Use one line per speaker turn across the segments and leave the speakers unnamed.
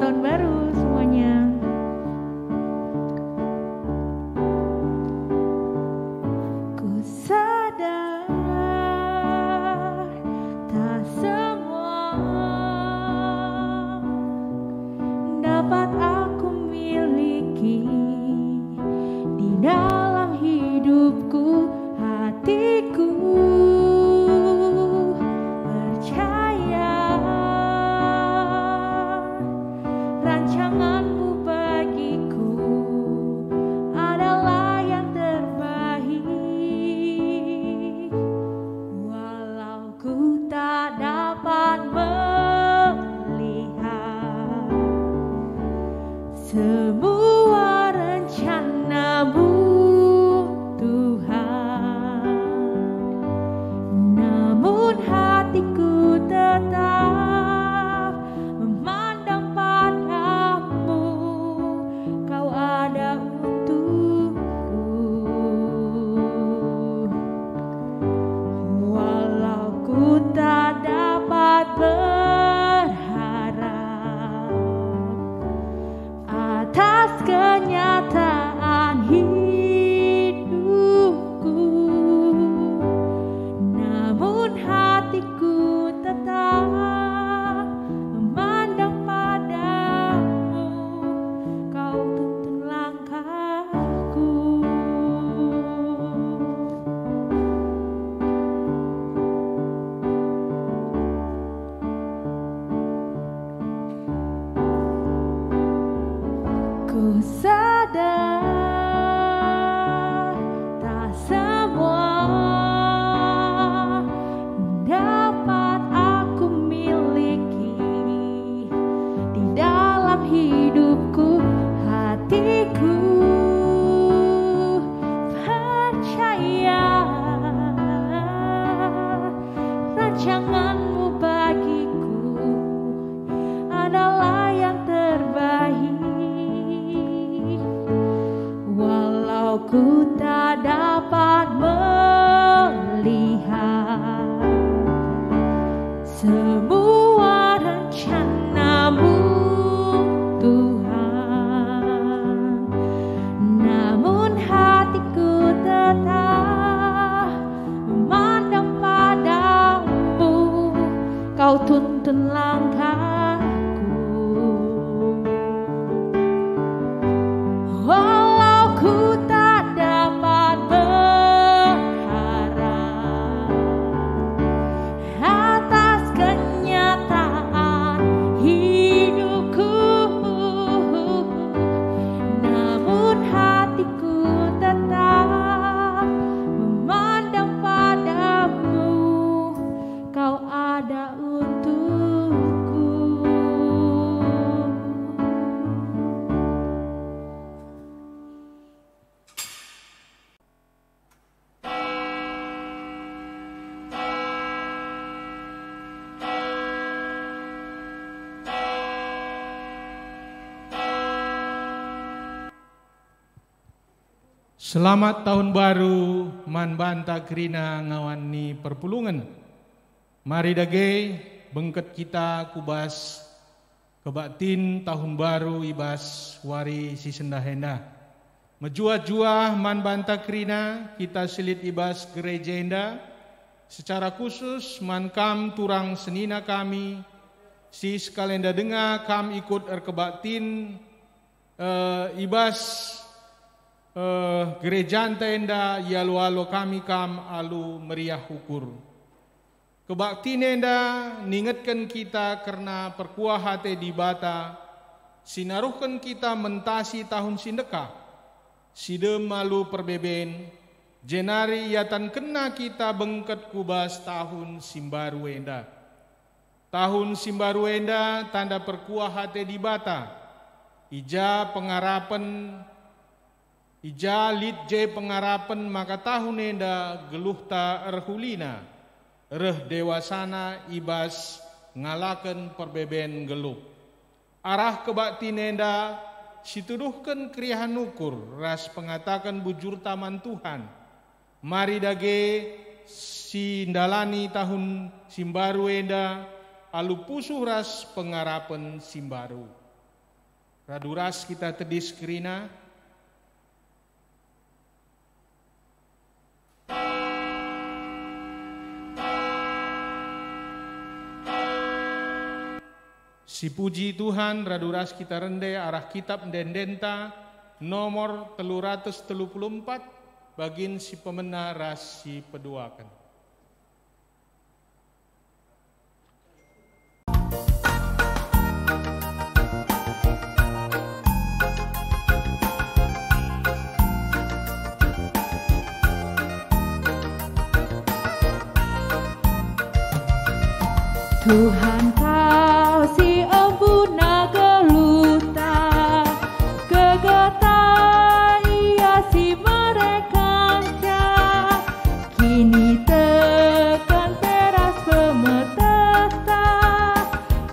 tahun baru semuanya. Ku sadar tak semua dapat aku miliki di dalam hidupku, hatiku percaya rancanganmu bagiku adalah yang terbaik. Walau ku tak dapat melihat semua rencanamu, Tuhan, namun hatiku tetap memandang padamu. Kau ada untukku. Walau ku tak dapat berharap atas kenyataan hidupku, namun hatiku tetap memandang padamu. Kau tuntun langkahku. Ku sadar tak semua dapat aku miliki di dalam hidupku, hatiku percaya rancanganmu bagiku adalah yang terbaik. Walau ku tak dapat melihat semua rencanamu, Tuhan, namun hatiku tetap memandang padamu. Kau tuntun langkahku. Walau ku tak dapat berharap atas kenyataan hidupku, namun hatiku tetap memandang padamu. Kau ada untukku.
Selamat tahun baru man banta kerina ngawani perpulungan. Mari dage bengket kita kubas kebatin tahun baru ibas wari si sendahenda. Menjua-jua man banta kerina kita silit ibas gereja enda. Secara khusus man kam turang senina kami si sekalenda dengar kam ikut erkebatin ibas gereja enda yalu-alu kami kam alu meriah ukur. Kebakti nenda ningetkan kita karena perkuah hati di bata, sinaruhkan kita mentasi tahun sindeka, sidem malu perbeben, jenari yatan kena kita bengket kubas tahun simbaru enda. Tahun simbaru enda tanda perkuah hati di bata, ija pengarapan, ija lid je pengarapan maka tahun enda geluhta erhulina. Reh dewasana ibas ngalaken perbeben gelup. Arah kebakti nenda situduhkan kriahan ukur ras pengatakan bujur taman Tuhan. Mari dage sindalani tahun simbaru enda alu pusuh ras pengarapan simbaru. Raduras kita tedis kerina. Si puji Tuhan, raduras kita rende arah kitab dendenta nomor 334 bagin si pemena ras si peduakan.
Tuhan kau si embuna geluta, gegata ia si merekanca, kini tekan teras pemeteta,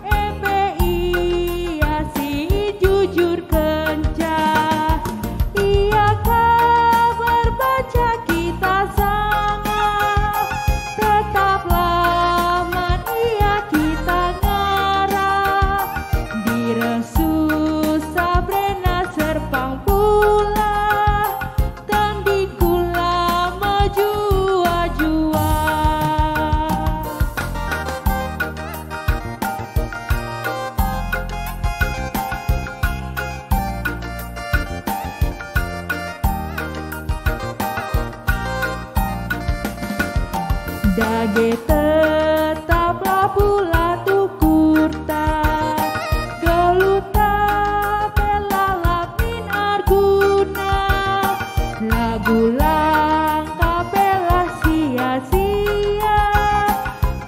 embe ia si jujur kenca, ia kabar baca kita sama, tetaplah dage tetaplah pula tukurta, geluta pelalap min arguna, lagu langka pelah sia-sia,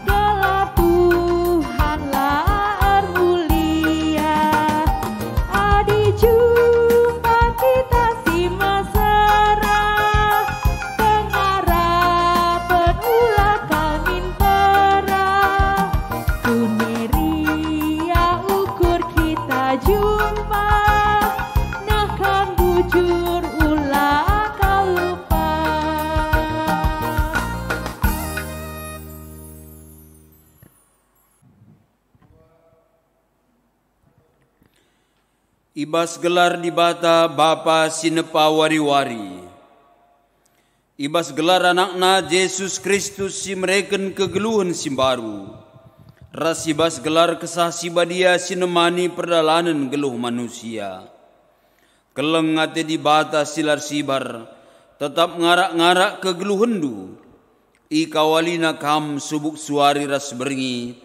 gelap Tuhanlah mulia, adi jumpa kita si mesra, pengarapan ulah kawin perah, kuneria ukur kita jumpa, nakan bujur ulah kau lupa.
Ibas gelar di bata Bapa sinepa wari-wari. Ibas gelar anakna Yesus Kristus si mereken kegeluhan si baru. Ras ibas gelar kesah si badia sinemani perdalanan geluh manusia. Keleng ate di bata silar sibar, tetap ngarak-ngarak kegeluhendu. I kawalina kam subuk suari ras beringi,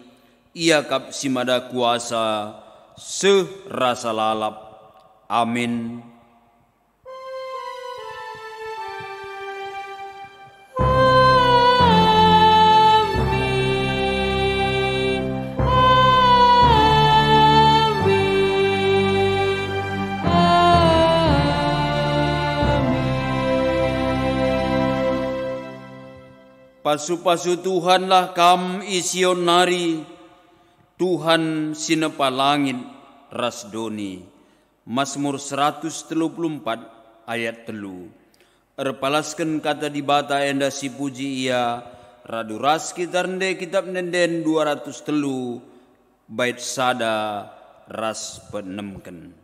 ia kap simada kuasa, serasa lalap. Amin. Pasu-pasu Tuhanlah kam ision nari, Tuhan sinepa langit rasdoni. Mazmur 134 ayat 3. Erpalaskan kata di bata enda si puji ia, radu ras kita rende kitab nenden 203 bait sada ras penemken.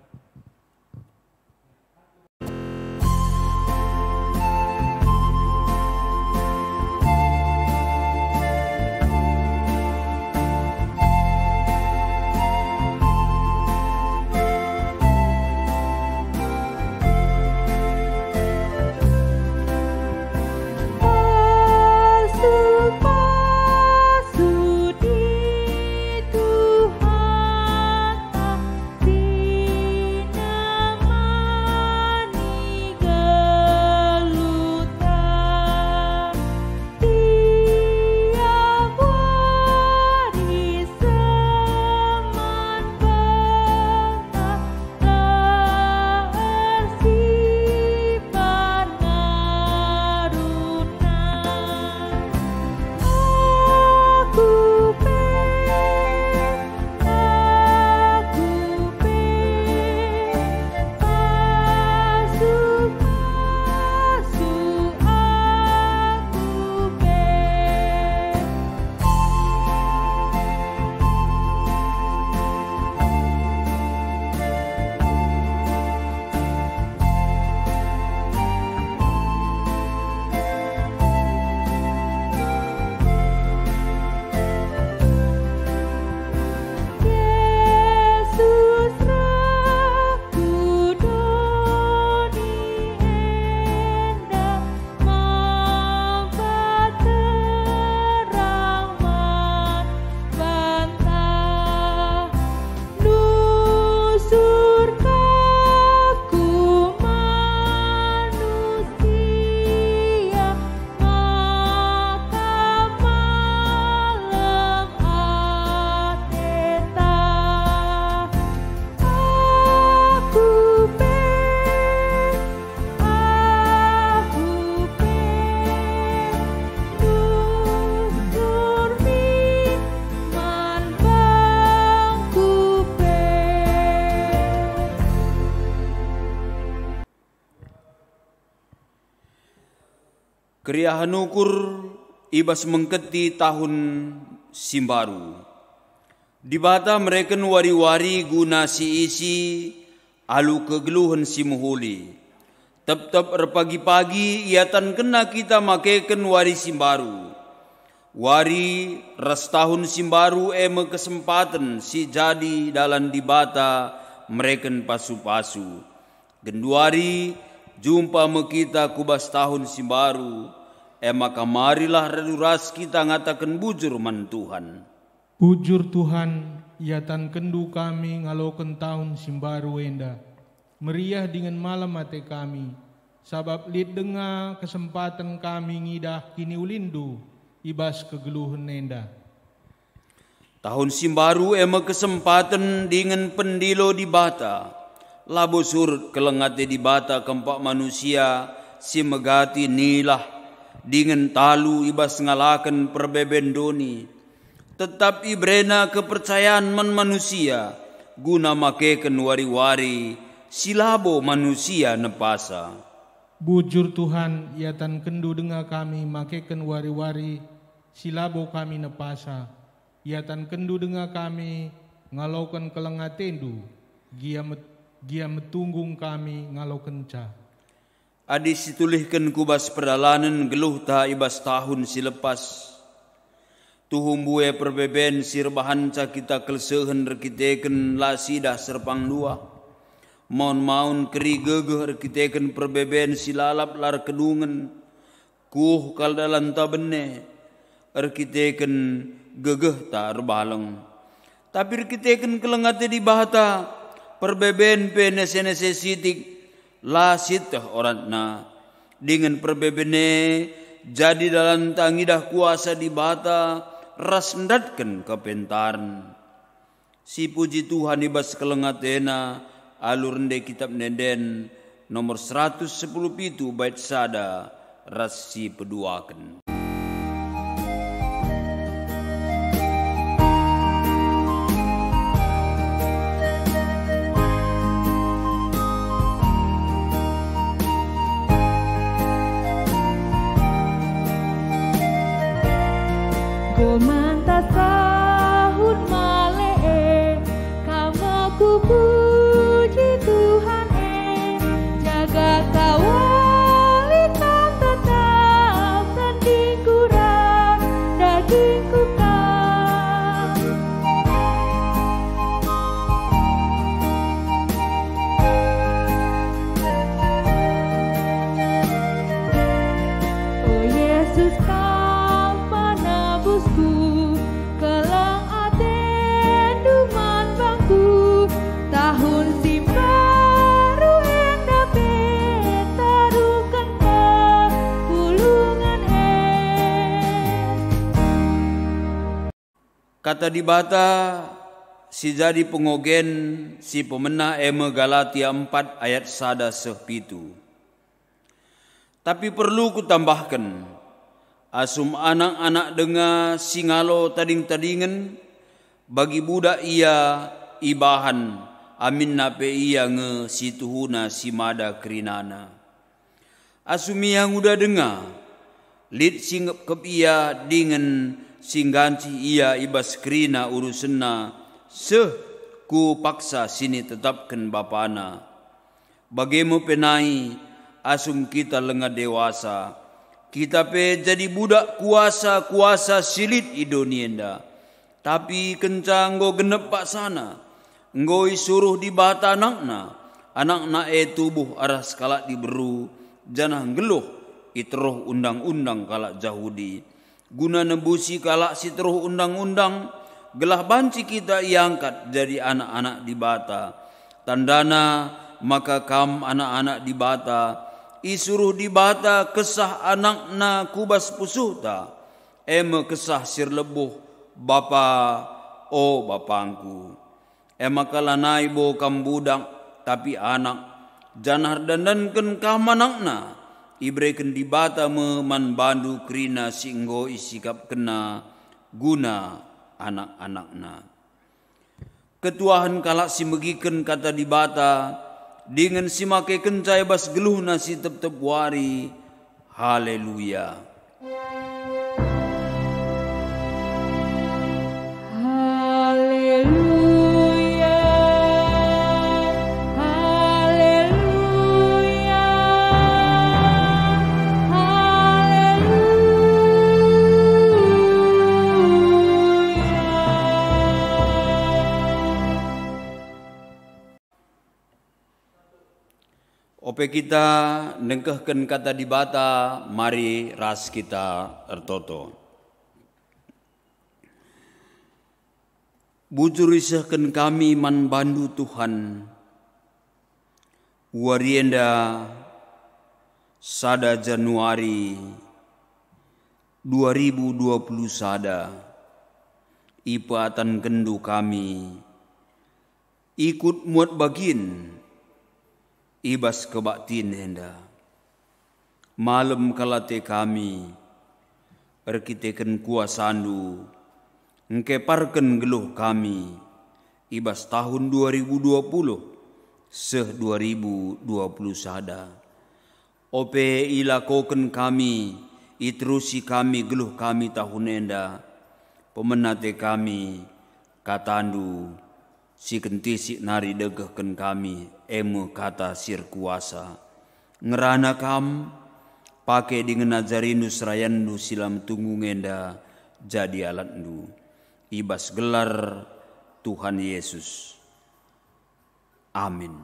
Tuhan
Kriahan ukur ibas mengketi tahun simbaru. Di bata mereka wari-wari guna si isi alu kegeluhan si muhuli. Tep-tep pagi-pagi iatan kena kita makeken wari simbaru. Wari ras tahun simbaru eme kesempatan si jadi dalam di bata mereka pasu-pasu. Genduari jumpa me kita kubas tahun simbaru. Maka marilah reduras kita ngatakan bujur man Tuhan.
Bujur Tuhan, iatan kendu kami ngaloken tahun simbaru enda. Meriah dengan malam mate kami. Sabab lid dengar kesempatan kami ngidah kini ulindu. Ibas kegeluhan enda.
Tahun simbaru ema kesempatan dengan pendilo di bata. Labo surut kelengate di bata kempak manusia si megati nilah. Dengan talu ibas ngalakan perbeben doni. Tetap ibrena kepercayaan man manusia. Guna makeken wari-wari silabo manusia nepasa.
Bujur Tuhan, iatan kendu dengar kami makeken wari-wari silabo kami nepasa. Iatan kendu dengar kami ngalaukan kelengatendu. Gia metunggung kami ngalaukan ca.
Adi situlihkan kubas perjalanan geluh ta ibas tahun silepas. Tuhumbue perbeben sirbahan ca kita kelsehen rekiteken lasidah serpang dua. Maun keri gegeh rekiteken perbeben silalap lar kedungen. Kuh kal dalam ta bene rekiteken gegeh ta rebaleng. Tapi rekiteken kelengate di bahata perbeben pe nese sitik. Lasitah orangna dengan perbebene jadi dalam tangidah kuasa di bata rasndatkan kepentaran. Si puji Tuhan ibas kelengatena alur nde kitab nenden nomor 110 pitu bait sada rasi peduaken.
Manta sahun male kamaku puji Tuhan jaga kawali tam tetap sanding kurang dagingku kan. Oh Yesus kelang aten duman bangku tahun simbaru enda petarukan pulungan
Kata di bata si jadi pengogen si pemenah eme Galatia 4 ayat 1-7. Tapi perlu kutambahkan asum anak-anak dengar singalo tading-tadingen bagi budak ia ibahan amin nape ia nge situhuna simada kerinana. Asum yang udah dengar lid singep kep ia dengan singganci ia ibas kerina urusenna ku paksa sini tetapkan bapana. Bagemu penai asum kita lengah dewasa. Kita pe jadi budak kuasa silit idonienda. Tapi kencang go genep pak sana. Ngoi suruh di bata anakna. Anakna tubuh arah skalak diberu. Janah geluh itroh undang-undang kalak Yahudi. Guna nembusi kalak si teruh undang-undang. Gelah banci kita iangkat jadi anak-anak di bata. Tandana maka kam anak-anak di bata. Isuruh di bata kesah anakna kubas pusuhta. Eme kesah sir lebuh bapa o bapangku. Ema kalanai bo kambudak tapi anak. Janah dandanken kam anakna. Ibreken di bata meman bandu krina singgo isikap kena guna anak-anakna. Ketuahan kalak si megiken kata di bata. Dengan si make kencai bas geluh nasi tep-tep wari Haleluya.
Haleluya. Haleluya.
Ope kita nengkehken kata dibata, mari ras kita ertoto. Bujur isahken kami man bandu Tuhan, warienda sada Januari 2020 sada, ipatan kendu kami, ikut muat bagin, ibas kebaktin henda. Malam kalate kami, erkiteken kuasandu, engkeparken geluh kami, ibas tahun 2020, seh 2020 sada. Ope ilakoken kami, itrusi kami geluh kami tahun enda, pemenate kami, katandu, si kentisi nari degehken kami, emu kata sir kuasa. Ngerana kam, pake dengan najarindu serayandu silam tunggu ngenda, jadi alatndu. Ibas gelar Tuhan Yesus. Amin.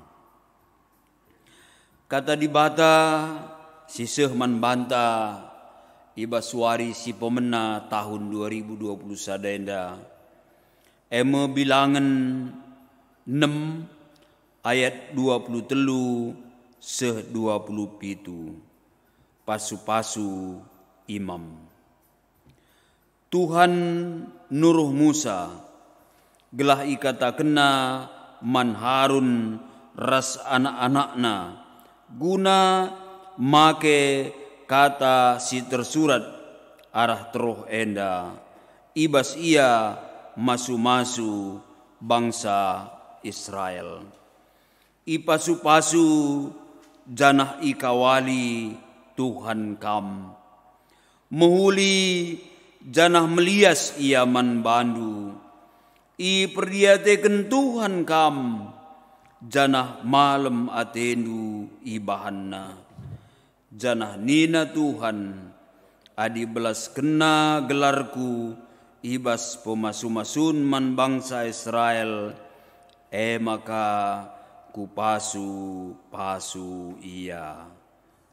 Kata dibata, si sehman banta, ibas wari si pemena tahun 2020 sadenda. Eme bilangan 6 ayat 23 seh 27. Pasu-pasu imam. Tuhan nuruh Musa, gelah ikata kena man Harun ras anak-anakna, guna make kata si tersurat arah teruh enda, ibas ia masu-masu bangsa Israel. Ipasu-pasu janah ikawali Tuhan kam, mehuli janah melias ia man bandu, i perdiateken Tuhan kam, janah malam atendu ibahanna, janah nina Tuhan, adi belas kena gelarku, ibas pemasu-masun man bangsa Israel, maka kupasu ia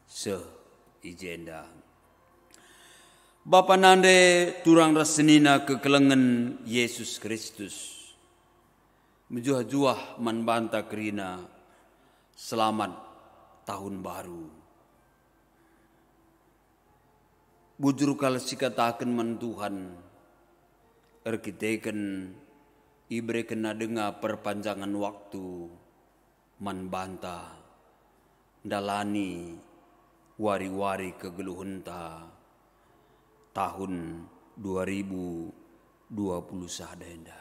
seh ijenda. Bapa nande turang rasenina kekelengan Yesus Kristus, menjuah-juah man banta kerina selamat tahun baru. Bujur kala sikataken man Tuhan, erkiteken ibre kena dengar perpanjangan waktu man banta dalani wari-wari kegeluhenta tahun 2020 sadenda.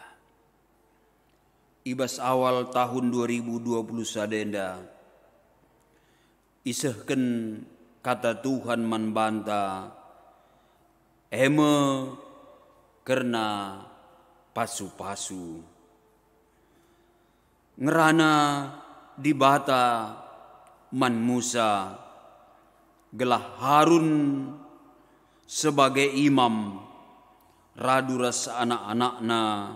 Ibas awal tahun 2020 sadenda, isehken kata Tuhan man banta, eme karena pasu-pasu. Ngerana dibata man Musa, gelah Harun sebagai imam, radu rasa anak-anakna,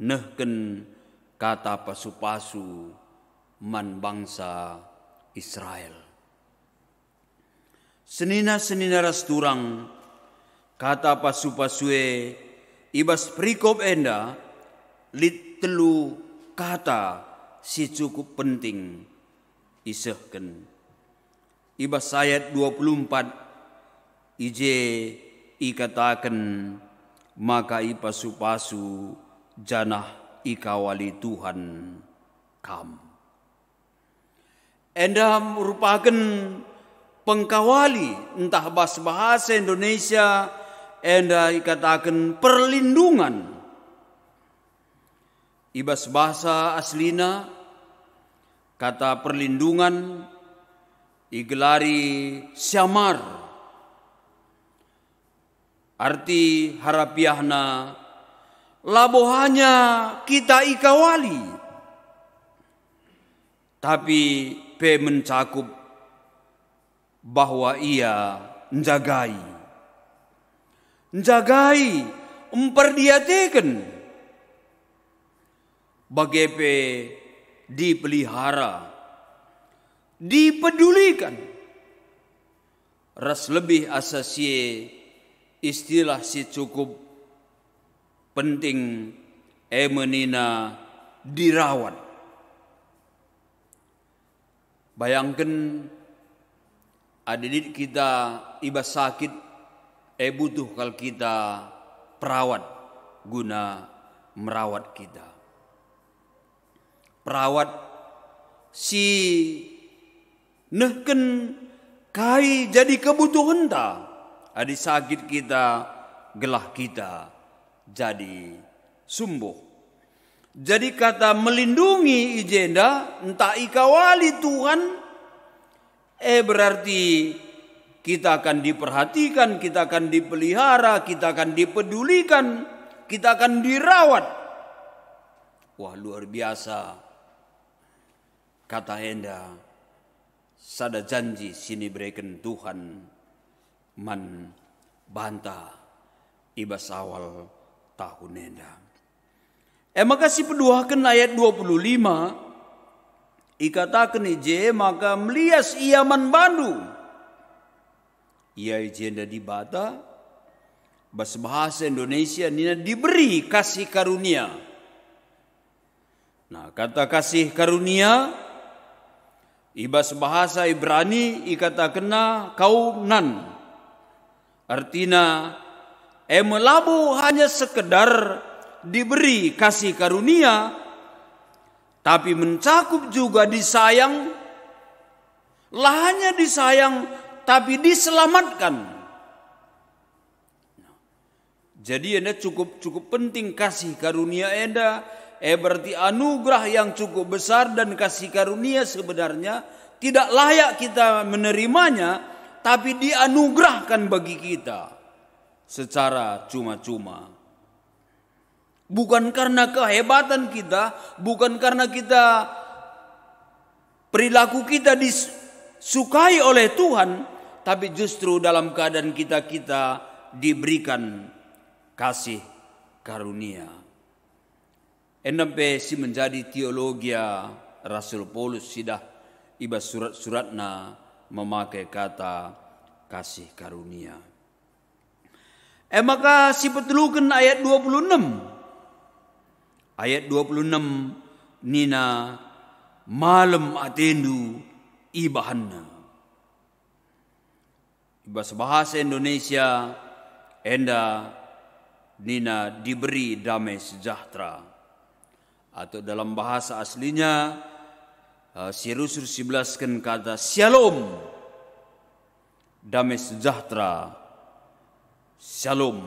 nehken kata pasu-pasu man bangsa Israel. Senina-senina ras turang, kata pasu-pasue, ibas perikop enda, lit telu kata si cukup penting isehken. Ibas ayat 24, ije ikatakan, maka ipasu-pasu janah ikawali Tuhan kam. Enda merupakan pengkawali, entah bahasa Indonesia, enda ikatakan perlindungan. Ibas bahasa aslina, kata perlindungan, igelari syamar. Arti harapiahna labo hanya kita ikawali, tapi pe mencakup bahwa ia menjagai, memperdiatekan, bagepe dipelihara, dipedulikan. Ras lebih asasi istilah si cukup penting menina dirawat. Bayangkan adik kita iba sakit butuh kalau kita perawat guna merawat kita. Perawat si nehken kai jadi kebutuhan ta. Adi sakit kita, gelah kita jadi sumbuh. Jadi kata melindungi ijenda, entah ikawali Tuhan, berarti kita akan diperhatikan, kita akan dipelihara, kita akan dipedulikan, kita akan dirawat. Wah, luar biasa. Kata enda, sada janji sini berikan Tuhan man bantah ibas awal tahun enda. Maka si peduakan ayat 25 ikatakan ije maka melias ia man bandu. Ia ijenda di bata bahasa Indonesia nina diberi kasih karunia. Nah, kata kasih karunia ibas bahasa Ibrani ikatakan kaunan. Artinya melabu hanya sekedar diberi kasih karunia, tapi mencakup juga disayang, lah hanya disayang tapi diselamatkan. Jadi enda cukup penting kasih karunia enda, berarti anugerah yang cukup besar, dan kasih karunia sebenarnya tidak layak kita menerimanya, tapi dianugerahkan bagi kita secara cuma-cuma. Bukan karena kehebatan kita, bukan karena kita perilaku kita disukai oleh Tuhan, tapi justru dalam keadaan kita diberikan kasih karunia. NMP si menjadi teologia Rasul Paulus sidah iba surat-suratna memakai kata kasih karunia. Maka si petelukan ayat 26. Ayat 26 nina malam atendu ibahanna. Bahasa Indonesia enda nina diberi damai sejahtera. Atau dalam bahasa aslinya si Rasul 11 kan kata shalom, damai sejahtera, shalom.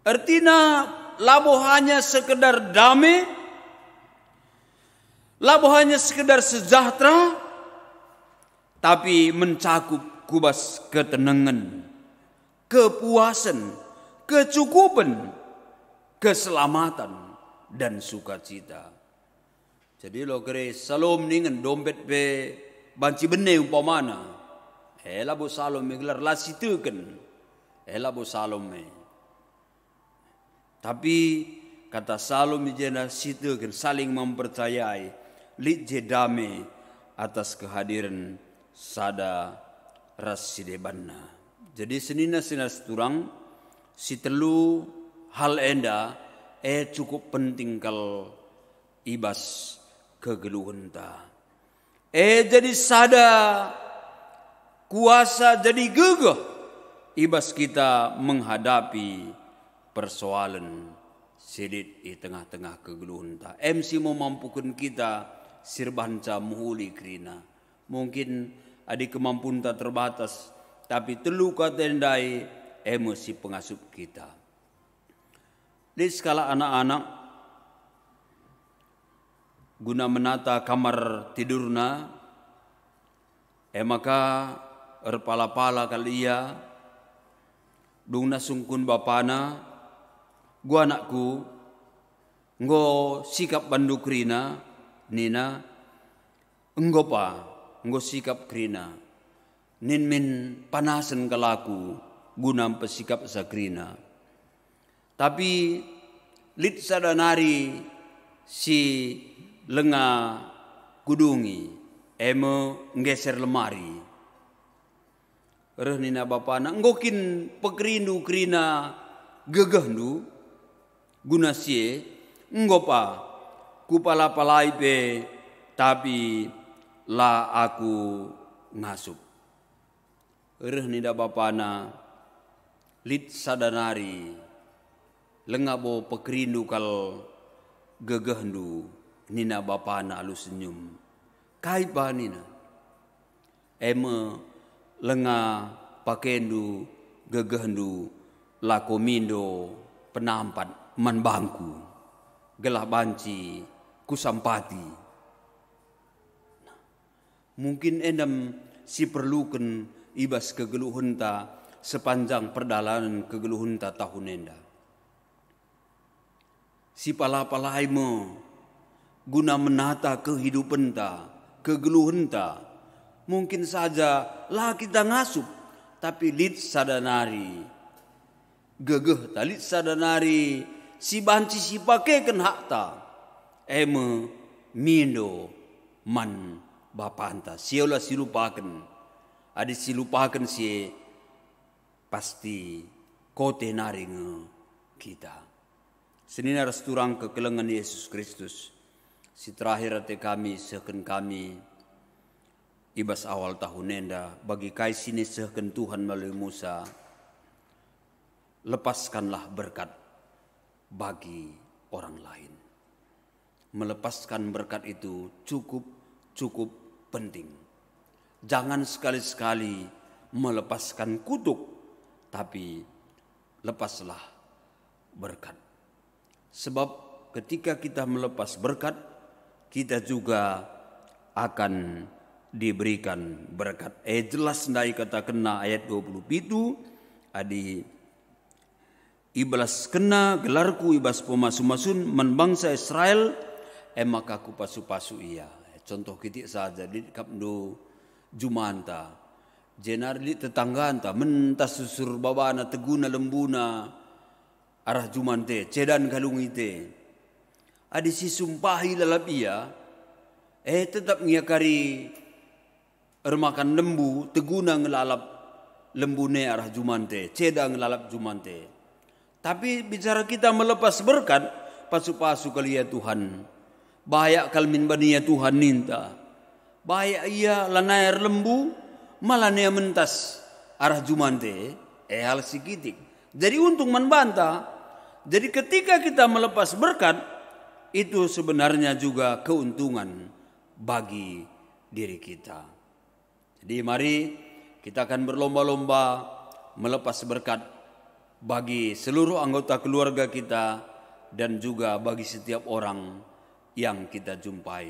Artinya labo hanya sekedar damai, labo hanya sekedar sejahtera, tapi mencakup kubas ketenangan, kepuasan, kecukupan, keselamatan, dan sukacita. Jadi lo kere salom ningen dompet pe banci bene umpamana. Labo salom menggelar lasituken. Labo salom me. Tapi kata salom ijena situken saling mempercayai. Lit jedame atas kehadiran sada rasidebanna. Jadi senina seturang si telu hal enda cukup penting kal ibas kegeluhan ta. Jadi sada kuasa jadi gegah ibas kita menghadapi persoalan sedit di tengah-tengah kegeluhan ta. MC memampukan kita sirbanca muhuli krina. Mungkin adik kemampuan ta terbatas, tapi telu katendai emosi pengasup kita. Di skala anak-anak guna menata kamar tidurna, Maka erpala-pala kalia dung nasungkun bapana gua anakku ngo sikap bandu krina nina enggo pa enggo sikap krina nin min panasen kalaku guna pesikap sakrina. Tapi lit sadanari si lenga kudungi nggeser lemari. Reh nina bapana nggokin pekrindu krina gegehdu guna sie nggopa kupala-palai pe tapi la aku ngasup. Reh nina bapana lit sadanari lengabo pekrindu kal gegehdu nina bapana alu senyum. Kaipa nina lenga pakendu gegehendu lakomindo penampat manbangku gelah banci kusampati. Mungkin endam si perlukan ibas kegeluhunta sepanjang perjalanan kegeluhunta tahun enda. Si pala-palaimu guna menata kehidupenta kegeluhunta. Mungkin saja lah kita ngasup, tapi lit sadanari gegeh talit sadanari si banci si pakeken hakta mindo man bapanta siola silupaken adi silupaken si pasti kote naring kita. Senina resturang kekelengan Yesus Kristus si terakhir ate kami seken kami ibas awal tahun nenda bagi kai sini sehken Tuhan melalui Musa, lepaskanlah berkat bagi orang lain. Melepaskan berkat itu cukup penting. Jangan sekali-sekali melepaskan kutuk, tapi lepaslah berkat. Sebab ketika kita melepas berkat, kita juga akan diberikan berkat. Jelas ndai kata kena ayat 27 adi iblas kena gelarku ibas pemasu-masun man bangsa Israel maka ku pasu-pasu ia. Contoh kitik saja di kapndo jumanta jenar di tetangganta mentas susur babana teguna lembuna arah jumante cedan galung ite adi si sumpahi lalap ia tetap ngiyakari ermakan lembu teguna ngelalap lembune arah jumante ceda ngelalap jumante. Tapi bicara kita melepas berkat pasu-pasu kali ya Tuhan bahaya kalmin bania Tuhan ninta bahaya ia lanair lembu malah nia mentas arah jumante hal sikitik. Jadi untuk membantah, jadi ketika kita melepas berkat itu sebenarnya juga keuntungan bagi diri kita. Jadi mari kita akan berlomba-lomba melepas berkat bagi seluruh anggota keluarga kita dan juga bagi setiap orang yang kita jumpai.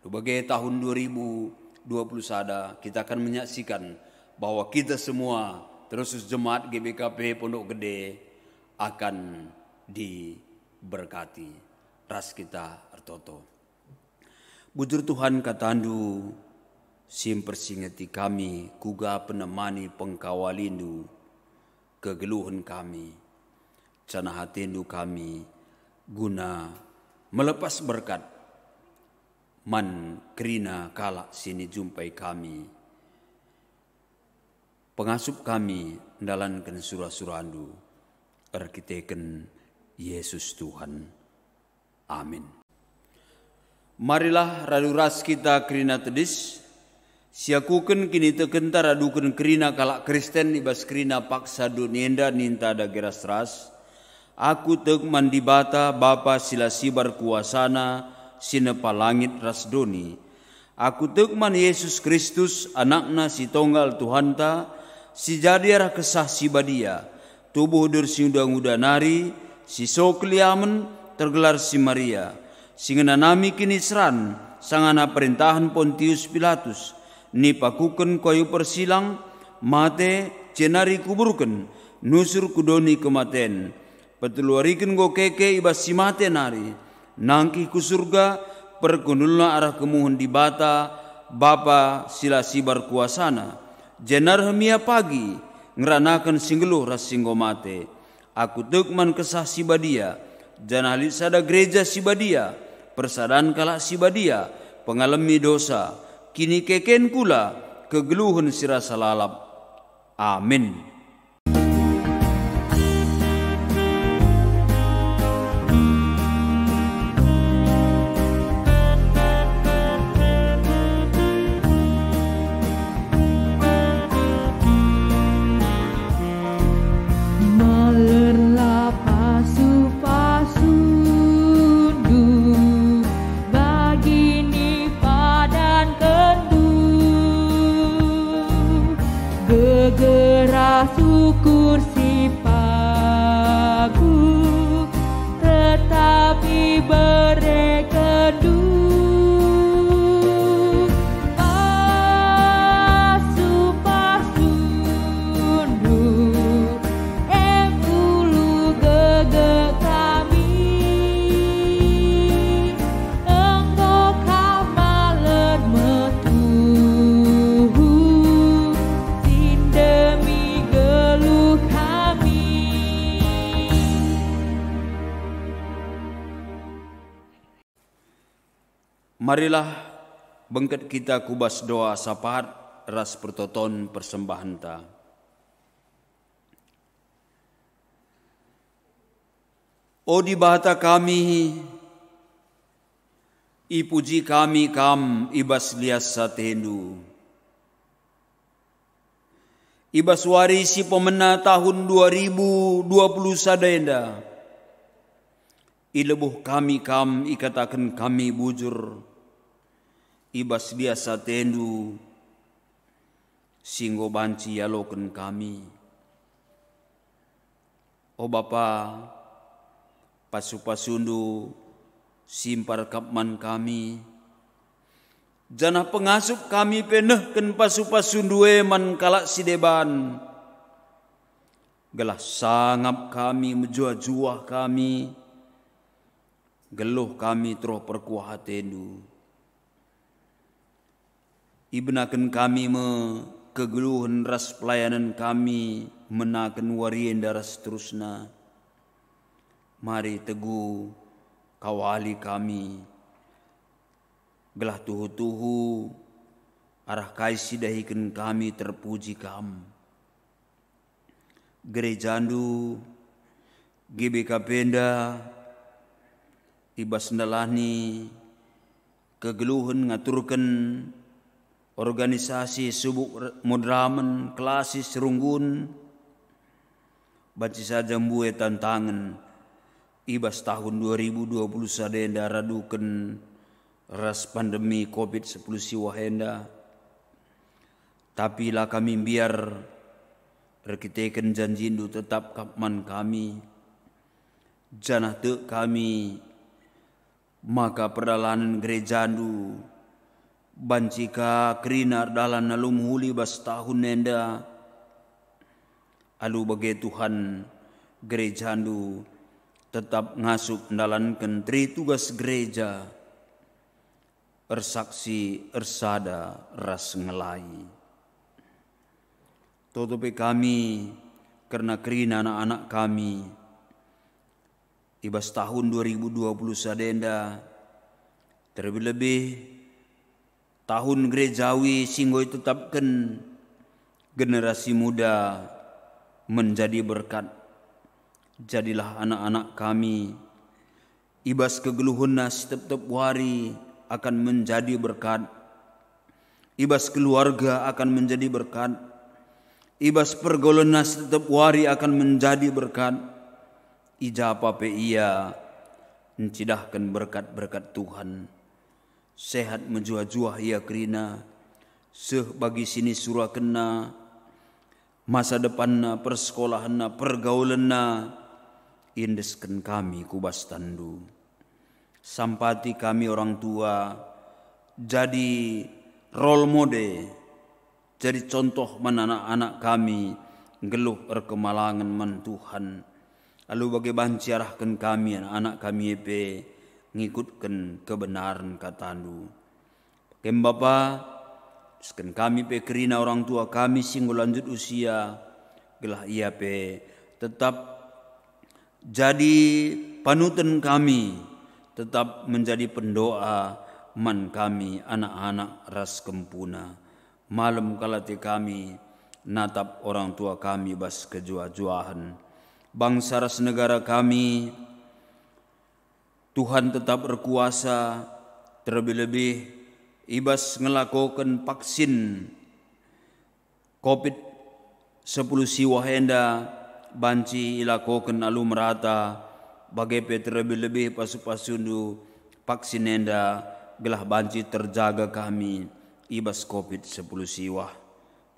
Sebagai tahun 2021 kita akan menyaksikan bahwa kita semua terus jemaat GBKP Pondok Gede akan diberkati. Ras kita ertoto. Bujur Tuhan katandu sim persingeti kami kuga penemani pengkawalindu kegeluhan kami cana hatindu kami guna melepas berkat man kerina kalak sini jumpai kami pengasup kami ndalankan surah-surandu erkiteken Yesus Tuhan. Amin. Marilah raduras kita kerina tedis siakuken kini tekenta raduken kerina kalak Kristen ibas kerina paksa dunienda ninta da geras ras. Aku tek mandibata Bapa sila sibar kuasana sinepa langit rasdoni. Aku tek man Yesus Kristus anakna si tonggal Tuhanta si jadiarah kesah si badia. Tubuh dur si udang-udanari si sokliamen tergelar si Maria. Singena nami kini seran sangana perintahan Pontius Pilatus. ni pakuken koyu persilang, mate cenari kuburken, nusur kudoni kematen, peteluariken go keke ibas si mate nari, nangki ku surga, perkunulna arah kemuhun di bata, Bapa sila sibar kuasana, jenar hemia pagi, ngeranakan singgeluh ras singgo mate, aku tekman kesah sibadia, janahli sada gereja sibadia, persadaan kalak sibadia, pengalami dosa, kini keken kula, kegeluhan sirasa lalap. Amin.
Syukur si pagu, tetapi berekedu pasu-pasundu ulu gege kami, engkau kamaler metuhu sindemi geluh kami.
Marilah bengket kita kubas doa sapahat ras pertoton persembahan ta. O di bahata kami, ipuji kami kam ibas lias satendu. Ibas warisi pemena tahun 2020 sadenda. Ilebuh kami kam ikatakan kami bujur. Ibas dia satendu singgo banci yaloken kami. O Bapa, pasu-pasundu simpar kapman kami. Janah pengasup kami penehken pasu-pasundu man kalak sideban. Gelah sangap kami menjua-jua kami. Geluh kami troh perkuah hatendu. Ibnaken kami kegeluhan ras pelayanan kami menaken warien daras terusna. Mari teguh kawali kami. Gelah tuhu-tuhu arah kaisi dahiken kami terpuji kam. Gerejandu GBK Penda ibas ndalani kegeluhan ngaturken organisasi subuk mudramen klasis runggun baci saja mbue tantangan ibas tahun 2020 sadenda raduken ras pandemi COVID-19 siwahenda. Tapi lah kami biar rekiteken janjindu tetap kapman kami janah te kami maka peralanan gerejandu bancika krinar dalan nalum huli bas tahun nenda alu bagai Tuhan gerejandu tetap ngasup ndalanken tri tugas gereja ersaksi ersada ras ngelai tutupi kami karena kerina anak-anak kami ibas tahun 2020 sadenda terlebih tahun gerejawi singgoi tetapkan generasi muda menjadi berkat. Jadilah anak-anak kami ibas kegeluhunna setiap wari akan menjadi berkat. Ibas keluarga akan menjadi berkat. Ibas pergaulanna setiap wari akan menjadi berkat. Ijapa pe ia mencidahkan berkat-berkat Tuhan. Sehat menjua-jua ia kerina, seh bagi sini surah kena, masa depanna, persekolahanna, pergaulanna, indeskan kami kubas tandu. Sampati kami orang tua, jadi role model jadi contoh man anak-anak kami geluh erkemalangan man Tuhan. Lalu bagi banciarahkan kami anak kami pe ngikutkan kebenaran katandu. Kem Bapa, sekan kami pe kerina orang tua kami singgo lanjut usia, gelah ia pe tetap jadi panutan kami, tetap menjadi pendoa man kami anak-anak ras kempuna. Malam kalate kami natap orang tua kami bas kejua-juahan. Bangsa ras negara kami, Tuhan tetap berkuasa, terlebih-lebih ibas ngelakukan vaksin COVID-10 siwah enda, banci ilakokan alu merata, bagai terlebih-lebih pasu-pasundu vaksin enda, gelah banci terjaga kami, ibas COVID-10 siwah.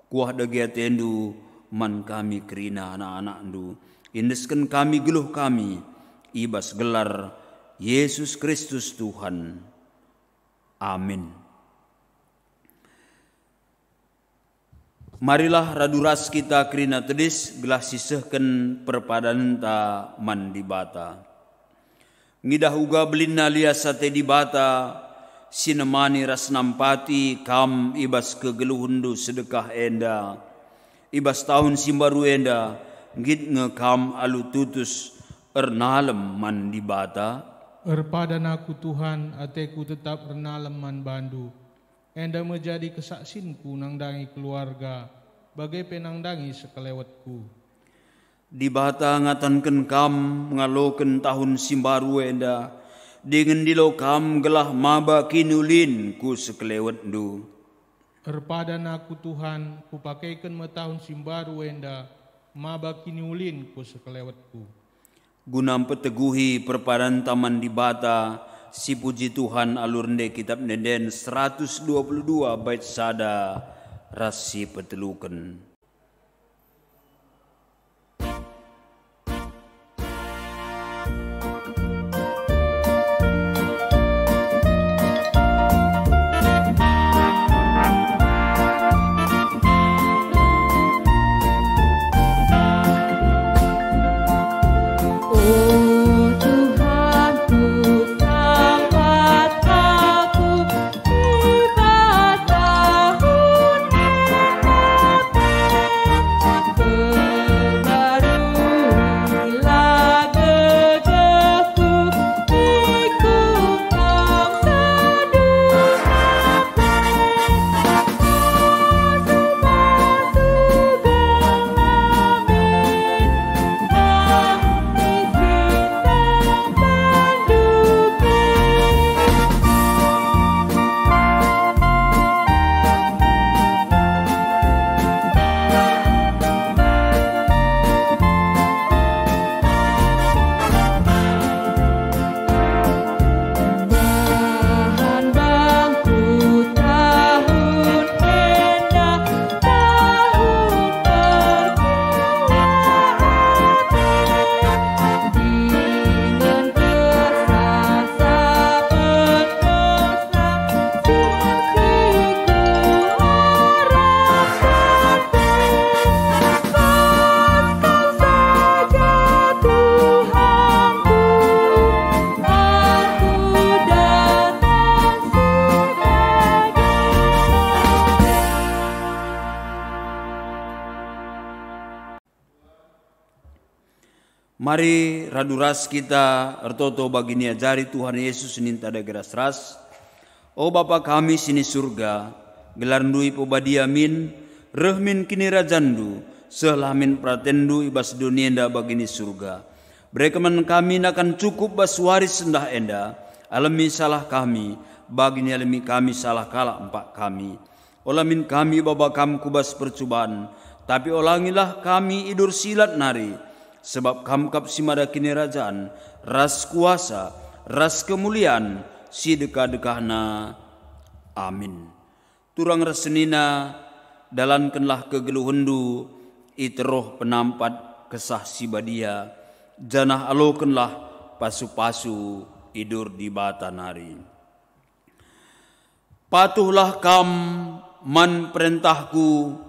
Kuah dagi atendu, man kami kerina anak-anak ndu. Indeskan kami geluh kami, ibas gelar Yesus Kristus Tuhan. Amin. Marilah raduras kita kerina tedis gelah sisehken perpadan ta man di bata. Ngidah uga belina liasate di bata, sinemani ras nampati kam ibas kegeluhundu sedekah enda. Ibas tahun simbaru enda, ngit ngekam alu tutus ernalem man di bata.
Erpadan aku Tuhan, ateku tetap ernalem man bandu. Enda menjadi kesaksinku nangdangi keluarga, bagai penangdangi sekelewatku.
Di bata ngatanken kam ngaloken tahun simbaru enda, dengan dilo kam gelah maba kinulin ku sekelewat ndu.
Erpadan aku Tuhan, kupakaikan metahun simbaru enda, maba kinulin ku sekelewatku.
Gunam peteguhi perpadan taman di bata, si puji Tuhan alurnde kitab Neden 122 bait sada rasi peteluken. Mari raduras kita ertoto bagini ajari Tuhan Yesus ninta da geras ras. O Bapa kami sini surga, gelarndui pobadiamin, rehmin kini rajandu, selamin pratendu ibas dunia enda bagini surga. Berekeman kami akan cukup bas waris sendah enda, alami salah kami, bagini alami kami salah kala empak kami. Olamin kami Bapa kam kubas percubaan, tapi olangilah kami idur silat nari. Sebab kamkap simada kini rajaan, ras kuasa, ras kemuliaan, si dekah-dekahna. Amin. Turang rasenina, dalankanlah kegeluhundu, iteroh penampat kesah sibadia, janah alokanlah pasu-pasu idur di bata nari. Patuhlah kam man perintahku,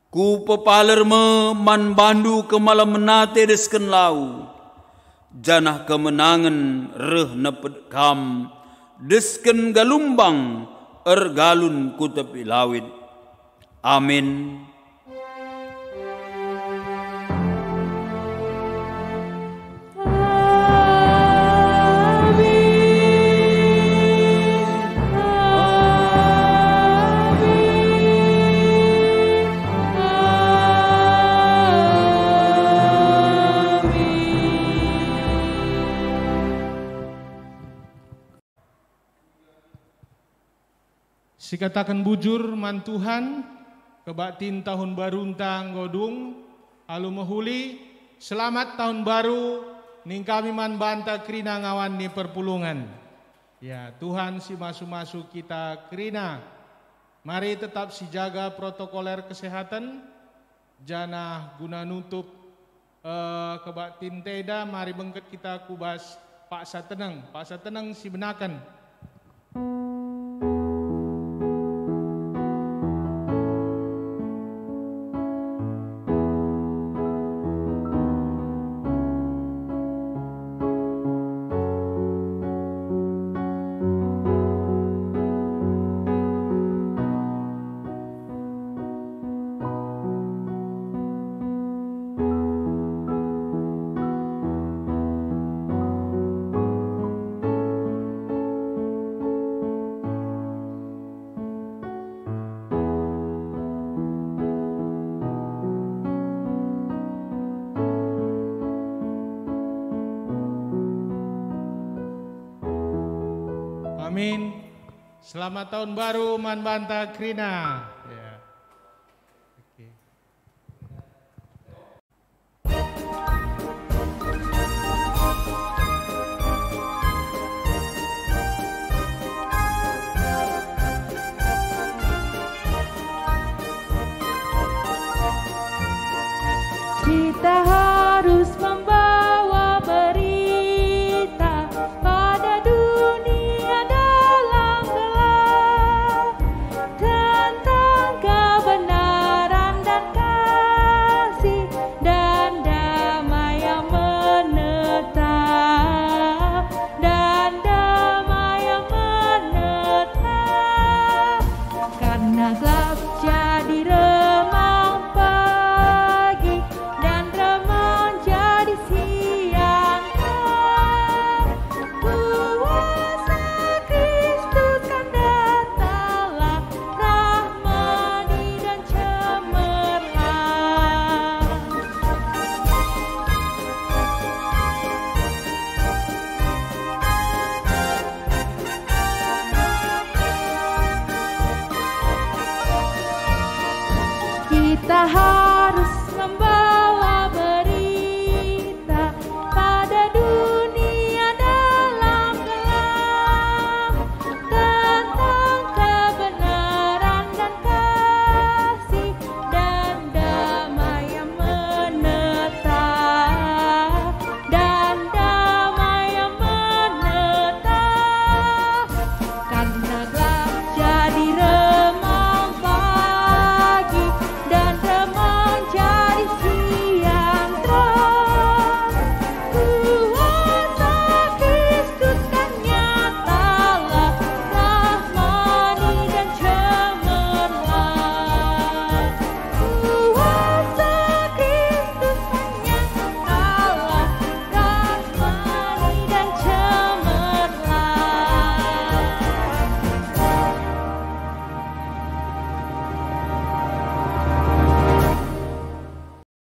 ku pepalerme man bandu ke malam menate desken lau, janah kemenangan reh nepet kam, desken galumbang galun ku tepi lawit. Amin.
Sikatakan bujur man Tuhan, kebatin tahun baru tang godung, alu mahuli, selamat tahun baru, ning kami man banta krina ngawan ni perpulungan. Ya Tuhan si masu-masu kita krina, mari tetap si jaga protokoler kesehatan, jana guna nutup kebatin teda, mari bengket kita kubas Pak Sateneng si benakan. Amin. Selamat tahun baru man banta krina.